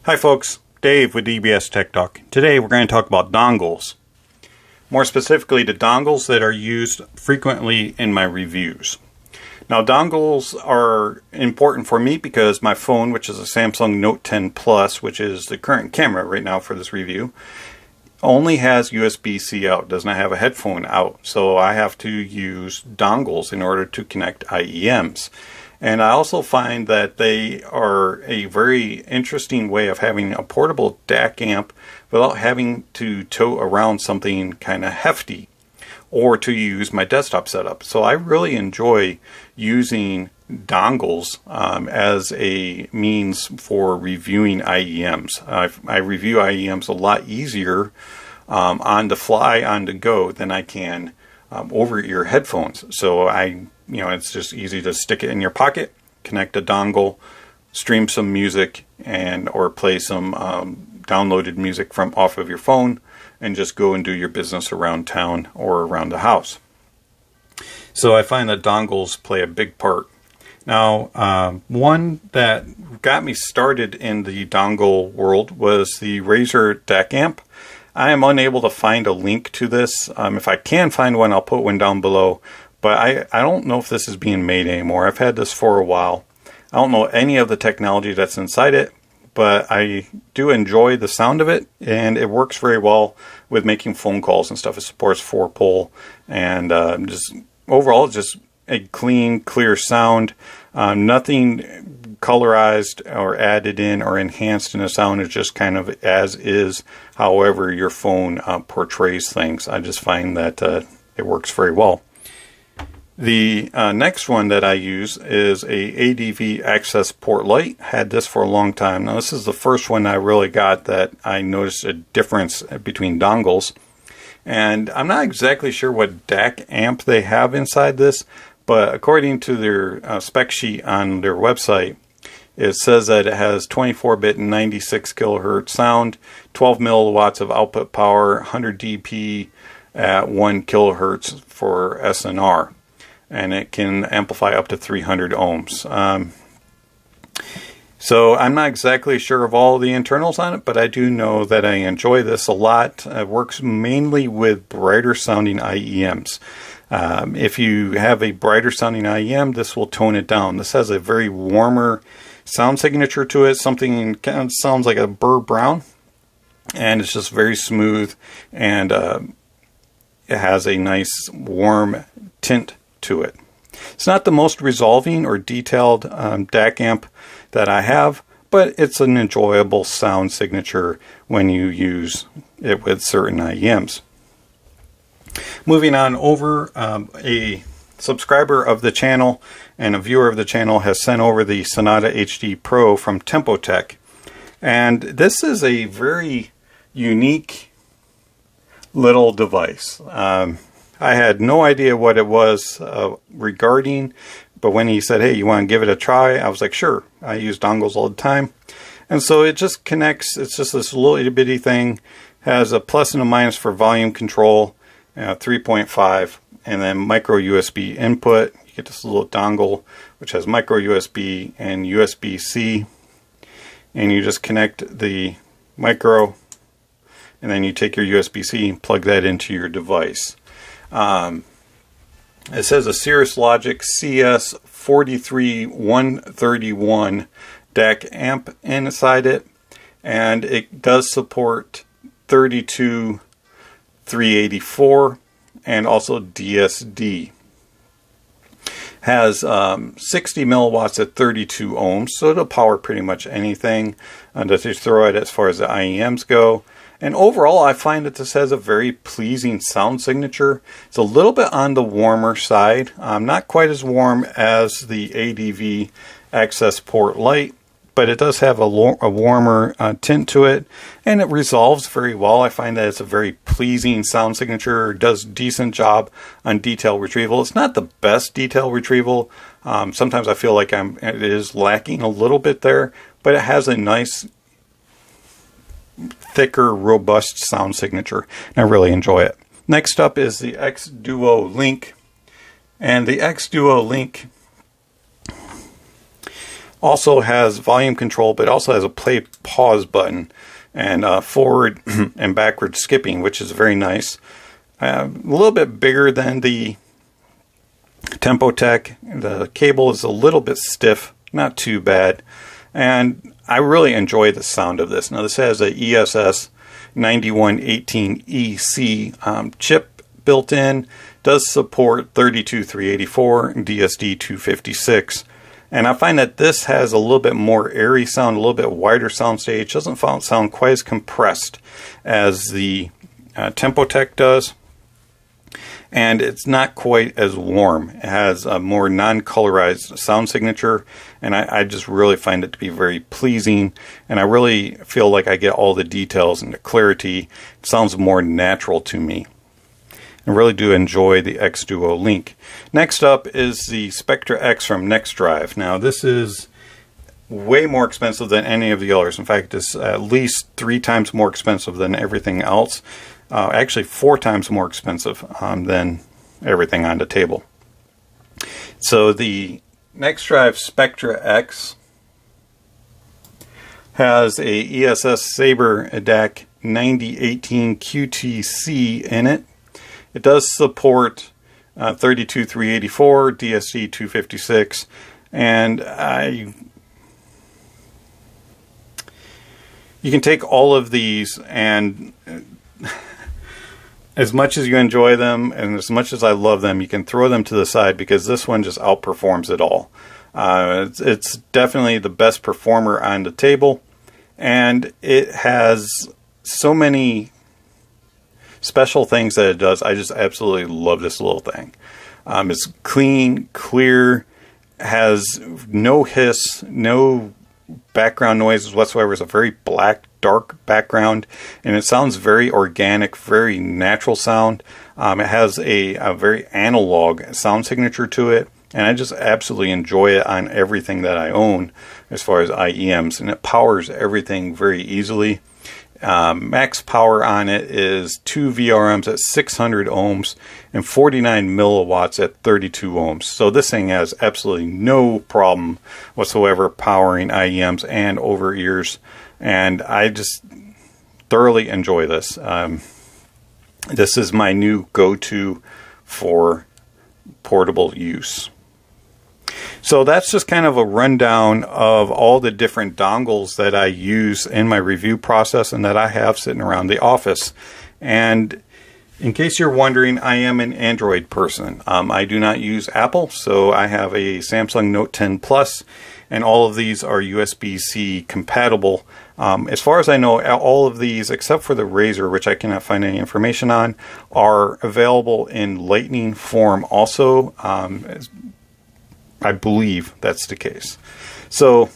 Hi folks, Dave with dbstechtalk. Today we're going to talk about dongles. More specifically, the dongles that are used frequently in my reviews. Now dongles are important for me because my phone, which is a Samsung Note 10 Plus, which is the current camera right now for this review, only has USB-C out, does not have a headphone out. So I have to use dongles in order to connect IEMs. And I also find that they are a very interesting way of having a portable DAC amp without having to tow around something kind of hefty or to use my desktop setup. So I really enjoy using dongles as a means for reviewing IEMs. I review IEMs a lot easier on the fly, on the go, than I can over-ear headphones. So it's just easy to stick it in your pocket, connect a dongle, stream some music, or play some downloaded music from off of your phone, and just go and do your business around town or around the house. So I find that dongles play a big part. Now, one that got me started in the dongle world was the Razer DAC amp. I am unable to find a link to this. If I can find one, I'll put one down below. But I don't know if this is being made anymore. I've had this for a while. I don't know any of the technology that's inside it, but I do enjoy the sound of it, and it works very well with making phone calls and stuff. It supports 4-pole, and just overall, just a clean, clear sound. Nothing colorized or added in or enhanced in the sound. It's just kind of as is, however your phone portrays things. I just find that it works very well. The next one that I use is a ADV access port light. Had this for a long time. Now this is the first one I really got that I noticed a difference between dongles. And I'm not exactly sure what DAC amp they have inside this, but according to their spec sheet on their website, it says that it has 24-bit 96 kilohertz sound, 12 milliwatts of output power, 100 dp at 1 kilohertz for SNR. And it can amplify up to 300 ohms. So I'm not exactly sure of all the internals on it, but I do know that I enjoy this a lot. It works mainly with brighter sounding IEMs. If you have a brighter sounding IEM, this will tone it down. This has a very warmer sound signature to it. Something kind of sounds like a burr brown, and it's just very smooth, and it has a nice warm tint to it. It's not the most resolving or detailed DAC amp that I have, but it's an enjoyable sound signature when you use it with certain IEMs. Moving on over, a subscriber of the channel and a viewer of the channel has sent over the Sonata HD Pro from Tempotech. And this is a very unique little device. I had no idea what it was regarding, but when he said, hey, you want to give it a try? I was like, sure. I use dongles all the time. And so it just connects. It's just this little itty bitty thing. Has a plus and a minus for volume control, 3.5, and then micro USB input. You get this little dongle, which has micro USB and USB-C. And you just connect the micro, and then you take your USB-C and plug that into your device. It says a Cirrus Logic CS43131 DAC amp inside it, and it does support 32384 and also DSD. Has 60 milliwatts at 32 ohms, so it'll power pretty much anything that you throw at it as far as the IEMs go. And overall, I find that this has a very pleasing sound signature. It's a little bit on the warmer side. Not quite as warm as the ADV access port light, but it does have a warmer tint to it, and it resolves very well. I find that it's a very pleasing sound signature. It does a decent job on detail retrieval. It's not the best detail retrieval. Sometimes I feel like it is lacking a little bit there, but it has a nice thicker, robust sound signature, and I really enjoy it. Next up is the XDuo Link, and the XDuo Link Also has volume control, but also has a play pause button and forward and backward skipping, which is very nice. A little bit bigger than the Tempotech. The cable is a little bit stiff, not too bad. And I really enjoy the sound of this. Now this has a ESS 9118EC chip built in. Does support 32384 and DSD256. And I find that this has a little bit more airy sound, a little bit wider sound stage. Doesn't sound quite as compressed as the Tempotech does. And it's not quite as warm. It has a more non-colorized sound signature, and I just really find it to be very pleasing, and I really feel like I get all the details and the clarity. It sounds more natural to me. I really do enjoy the XDuo Link. Next up is the Spectra X from NextDrive. Now this is way more expensive than any of the others. In fact, it's at least 3 times more expensive than everything else. Actually 4 times more expensive than everything on the table. So the NextDrive Spectra X has a ESS Sabre DAC 9018 QTC in it. It does support 32384, DSD256, and you can take all of these, and as much as you enjoy them and as much as I love them, you can throw them to the side because this one just outperforms it all. It's definitely the best performer on the table, and it has so many special things that it does. I just absolutely love this little thing. It's clean, clear, has no hiss, no background noises whatsoever. It's a very black, dark background, and it sounds very organic, very natural sound. It has a very analog sound signature to it, and I just absolutely enjoy it on everything that I own as far as IEMs, and it powers everything very easily. Max power on it is 2 VRMs at 600 ohms and 49 milliwatts at 32 ohms. So this thing has absolutely no problem whatsoever powering IEMs and over ears, and I just thoroughly enjoy this. This is my new go-to for portable use. So that's just kind of a rundown of all the different dongles that I use in my review process and that I have sitting around the office. And in case you're wondering, I am an Android person. I do not use Apple, so I have a Samsung Note 10 Plus, and all of these are USB-C compatible. As far as I know, all of these, except for the Razer, which I cannot find any information on, are available in Lightning form also. I believe that's the case. So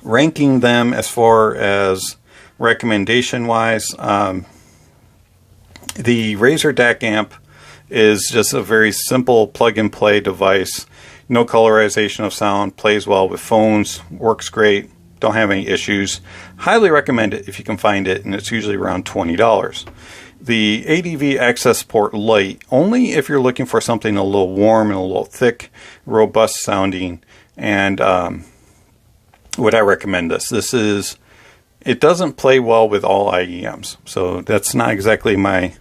ranking them as far as recommendation wise, the Razer DAC amp is just a very simple plug and play device. No colorization of sound, plays well with phones, works great, don't have any issues. Highly recommend it if you can find it, and it's usually around $20. The ADV Access Port Lite, only if you're looking for something a little warm and a little thick, robust sounding, and would I recommend this? It doesn't play well with all IEMs, so that's not exactly my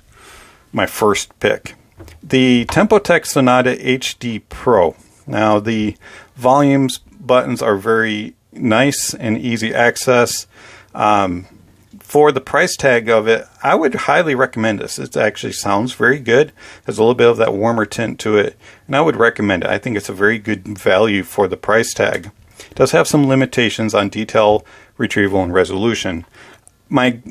first pick. The Tempotech Sonata HD Pro. Now the volumes buttons are very nice and easy access. For the price tag of it, I would highly recommend this. It actually sounds very good. Has a little bit of that warmer tint to it, and I would recommend it. I think it's a very good value for the price tag. It does have some limitations on detail, retrieval, and resolution. My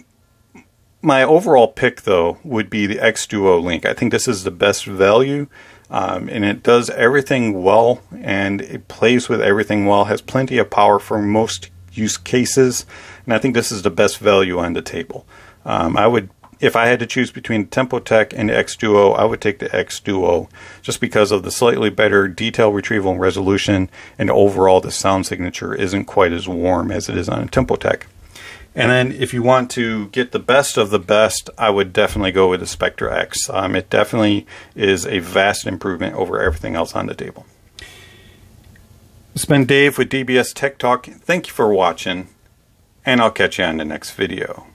overall pick, though, would be the XDuo Link. I think this is the best value, and it does everything well, and it plays with everything well. Has plenty of power for most use cases, and I think this is the best value on the table. I would, if I had to choose between Tempotech and the XDuo, I would take the XDuo just because of the slightly better detail retrieval and resolution, and overall the sound signature isn't quite as warm as it is on a Tempotech. And then if you want to get the best of the best, I would definitely go with the Spectra X. It definitely is a vast improvement over everything else on the table. It's been Dave with DBS Tech Talk. Thank you for watching, and I'll catch you on the next video.